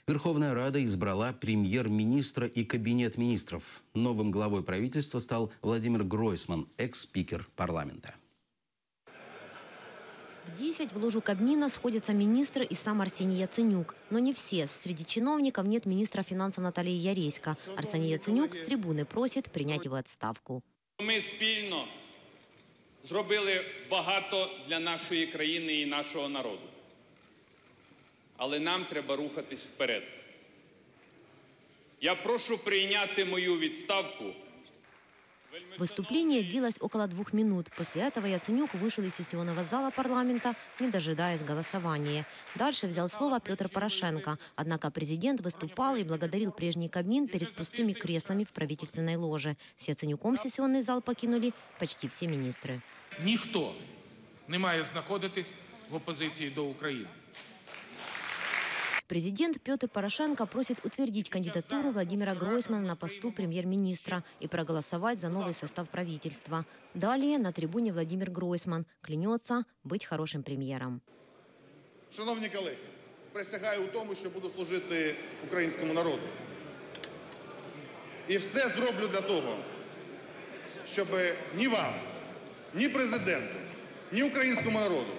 Верховная Рада избрала премьер-министра и кабинет министров. Новым главой правительства стал Владимир Гройсман, экс-спикер парламента. В 10 в ложу Кабмина сходятся министры и сам Арсений Яценюк. Но не все. Среди чиновников нет министра финансов Наталии Яресько. Арсений Яценюк с трибуны просит принять его отставку. Ми спільно зробили багато для нашої країни і нашого народу. Але нам треба рухатись вперед. Я прошу прийняти мою відставку. Выступление длилось около 2 минут. После этого Яценюк вышел из сессионного зала парламента, не дожидаясь голосования. Дальше взял слово Петр Порошенко. Однако президент выступал и благодарил прежний Кабмин перед пустыми креслами в правительственной ложе. С Яценюком сессионный зал покинули почти все министры. Ніхто не має знаходитись в опозиції до України. Президент Петр Порошенко просит утвердить кандидатуру Владимира Гройсмана на посту премьер-министра и проголосовать за новый состав правительства. Далее на трибуне Владимир Гройсман клянется быть хорошим премьером. Шановні колеги, присягаю у тому, що буду служити українському народу. І все зроблю для того, щоб ні вам, ні президенту, ні українському народу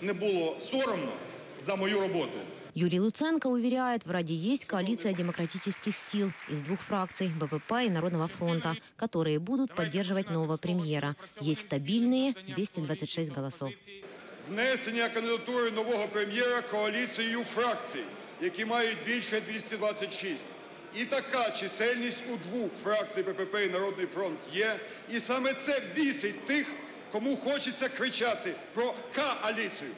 не було соромно за мою роботу. Юрий Луценко уверяет, в Раде есть коалиция демократических сил из 2 фракций – БПП и Народного фронта, которые будут поддерживать нового премьера. Есть стабильные 226 голосов. Внесення кандидатури нового прем'єра коаліцією фракцій, які мають більше 226. І така чисельність у 2 фракцій БПП і Народний фронт є. І саме це бісить тих, кому хочеться кричати про коаліцію.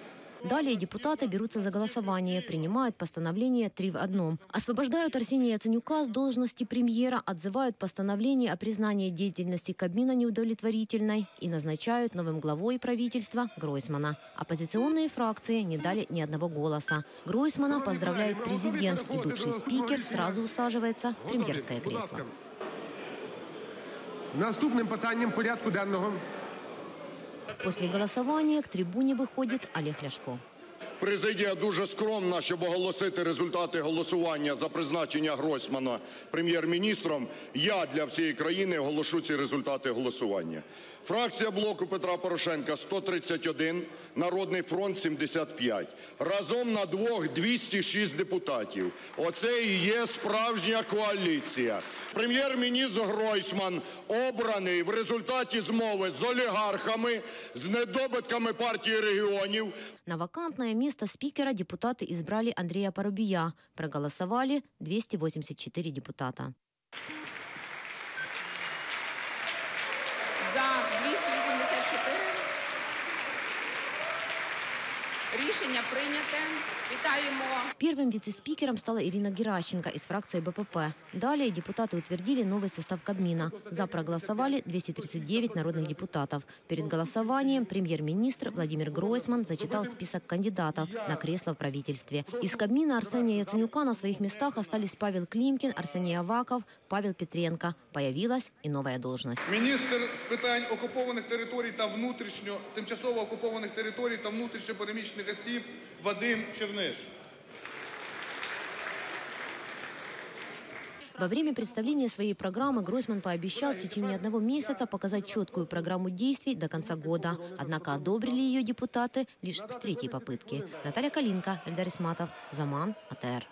Далее депутаты берутся за голосование, принимают постановление 3 в 1. Освобождают Арсения Яценюка с должности премьера, отзывают постановление о признании деятельности Кабмина неудовлетворительной и назначают новым главой правительства Гройсмана. Оппозиционные фракции не дали ни одного голоса. Гройсмана поздравляет президент, и бывший спикер сразу усаживается в премьерское кресло. Наступним питанням порядку денного. После голосования к трибуне выходит Олег Ляшко. Президія дуже скромна, щоб оголосити результати голосування за призначення Гройсмана прем'єр-міністром. Я для всієї країни оголошу ці результати голосування. Фракція блоку Петра Порошенка – 131, Народний фронт – 75. Разом на двох – 206 депутатів. Оце і є справжня коаліція. Прем'єр-міністр Гройсман обраний в результаті змови з олігархами, з недобитками партії регіонів. На вакантное место спикера депутаты избрали Андрея Парубия. Проголосовали 284 депутата. За 284. Рішення прийняте. Вітаємо. Первым вице-спикером стала Ирина Геращенко из фракции БПП. Далее депутаты утвердили новый состав Кабмина. За проголосовали 239 народных депутатов. Перед голосованием премьер-министр Владимир Гройсман зачитал список кандидатов на кресло в правительстве. Из Кабмина Арсения Яценюка на своих местах остались Павел Климкин, Арсений Аваков, Павел Петренко. Появилась и новая должность. Міністр з питань окупованих територій та тимчасово окупованих територій та внутрішньо переміщених осіб Вадим Черниш. Во время представления своей программы Гройсман пообещал в течение 1 месяца показать четкую программу действий до конца года. Однако одобрили ее депутаты лишь с 3-й попытки. Наталья Калинка, Эльдар Исматов, Заман, АТР.